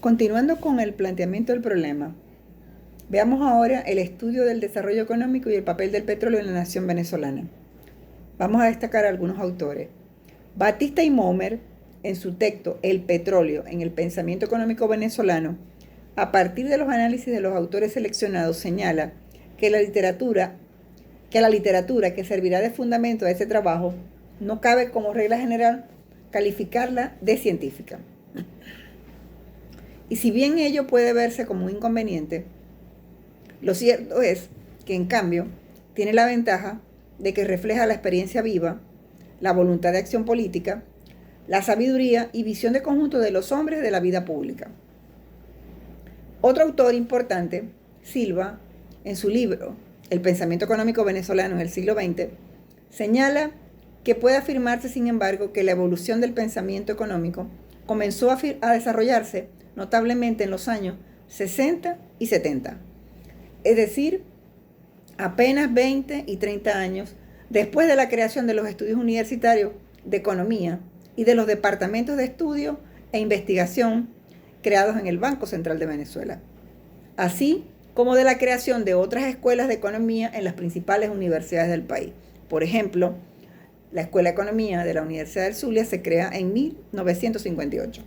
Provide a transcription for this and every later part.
Continuando con el planteamiento del problema, veamos ahora el estudio del desarrollo económico y el papel del petróleo en la nación venezolana. Vamos a destacar algunos autores. Batista y Momer, en su texto El petróleo en el pensamiento económico venezolano, a partir de los análisis de los autores seleccionados, señala que la literatura que servirá de fundamento a ese trabajo no cabe como regla general calificarla de científica. Y si bien ello puede verse como un inconveniente, lo cierto es que en cambio tiene la ventaja de que refleja la experiencia viva, la voluntad de acción política, la sabiduría y visión de conjunto de los hombres de la vida pública. Otro autor importante, Silva, en su libro El pensamiento económico venezolano en el siglo XX, señala que puede afirmarse, sin embargo, que la evolución del pensamiento económico comenzó a desarrollarse notablemente en los años 60 y 70, es decir, apenas 20 y 30 años después de la creación de los estudios universitarios de economía y de los departamentos de estudio e investigación creados en el Banco Central de Venezuela, así como de la creación de otras escuelas de economía en las principales universidades del país. Por ejemplo, la Escuela de Economía de la Universidad del Zulia se crea en 1958.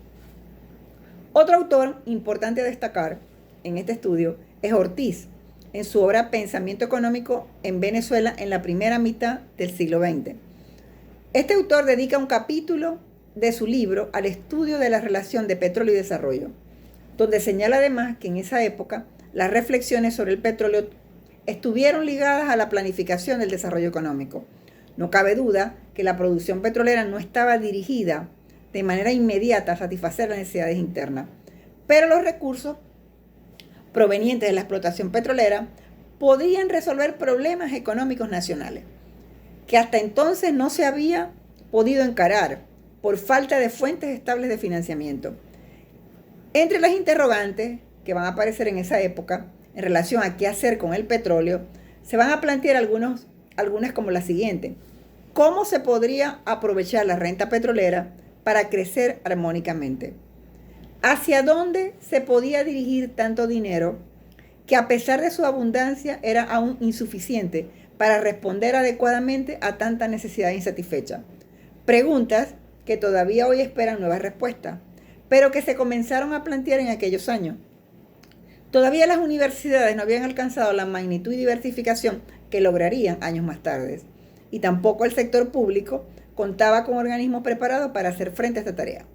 Otro autor importante a destacar en este estudio es Ortiz, en su obra Pensamiento económico en Venezuela en la primera mitad del siglo XX. Este autor dedica un capítulo de su libro al estudio de la relación de petróleo y desarrollo, donde señala además que en esa época las reflexiones sobre el petróleo estuvieron ligadas a la planificación del desarrollo económico. No cabe duda que la producción petrolera no estaba dirigida de manera inmediata a satisfacer las necesidades internas, pero los recursos provenientes de la explotación petrolera podían resolver problemas económicos nacionales, que hasta entonces no se había podido encarar por falta de fuentes estables de financiamiento. Entre las interrogantes que van a aparecer en esa época en relación a qué hacer con el petróleo, se van a plantear algunas como la siguiente. ¿Cómo se podría aprovechar la renta petrolera para crecer armónicamente? ¿Hacia dónde se podía dirigir tanto dinero que a pesar de su abundancia era aún insuficiente para responder adecuadamente a tanta necesidad insatisfecha? Preguntas que todavía hoy esperan nuevas respuestas, pero que se comenzaron a plantear en aquellos años. Todavía las universidades no habían alcanzado la magnitud y diversificación que lograrían años más tarde, y tampoco el sector público contaba con organismos preparados para hacer frente a esta tarea.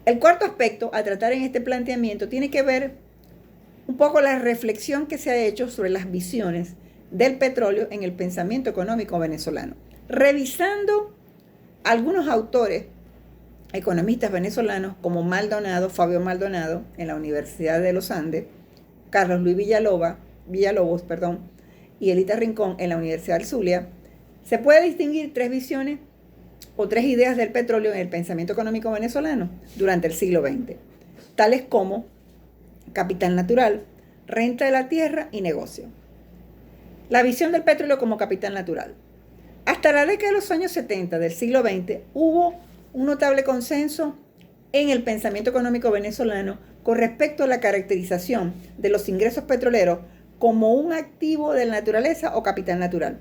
El cuarto aspecto a tratar en este planteamiento tiene que ver un poco la reflexión que se ha hecho sobre las visiones del petróleo en el pensamiento económico venezolano. Revisando algunos autores economistas venezolanos como Fabio Maldonado en la Universidad de los Andes, Carlos Luis Villalobos, y Elita Rincón en la Universidad del Zulia, se puede distinguir tres visiones o tres ideas del petróleo en el pensamiento económico venezolano durante el siglo XX, tales como capital natural, renta de la tierra y negocio. La visión del petróleo como capital natural. Hasta la década de los años 70 del siglo XX hubo un notable consenso en el pensamiento económico venezolano con respecto a la caracterización de los ingresos petroleros como un activo de la naturaleza o capital natural.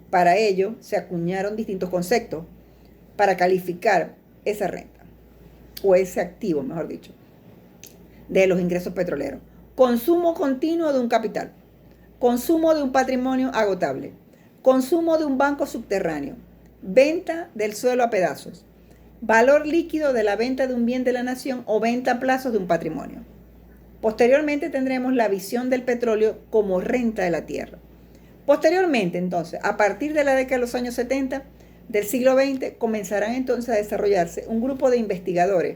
Para ello se acuñaron distintos conceptos para calificar esa renta, o ese activo, mejor dicho, de los ingresos petroleros. Consumo continuo de un capital, consumo de un patrimonio agotable, consumo de un banco subterráneo, venta del suelo a pedazos, valor líquido de la venta de un bien de la nación o venta a plazos de un patrimonio. Posteriormente tendremos la visión del petróleo como renta de la tierra. Posteriormente, entonces, a partir de la década de los años 70 del siglo XX, comenzarán entonces a desarrollarse un grupo de investigadores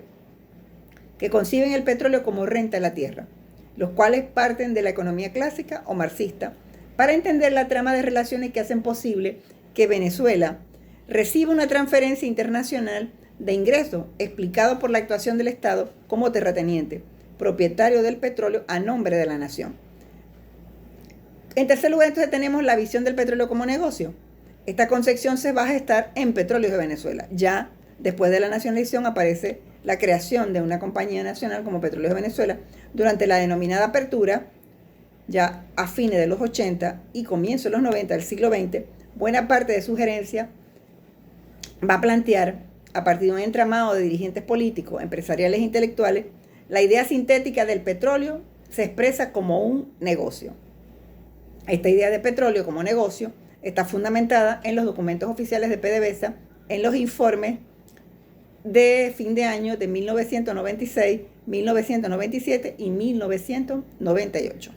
que conciben el petróleo como renta de la tierra, los cuales parten de la economía clásica o marxista para entender la trama de relaciones que hacen posible que Venezuela reciba una transferencia internacional de ingresos explicado por la actuación del Estado como terrateniente, propietario del petróleo a nombre de la nación. En tercer lugar, entonces tenemos la visión del petróleo como negocio. Esta concepción se va a gestar en Petróleos de Venezuela. Ya después de la nacionalización aparece la creación de una compañía nacional como Petróleos de Venezuela durante la denominada apertura, ya a fines de los 80 y comienzos de los 90 del siglo XX, buena parte de su gerencia va a plantear, a partir de un entramado de dirigentes políticos, empresariales e intelectuales, la idea sintética del petróleo se expresa como un negocio. Esta idea de petróleo como negocio está fundamentada en los documentos oficiales de PDVSA, en los informes de fin de año de 1996, 1997 y 1998.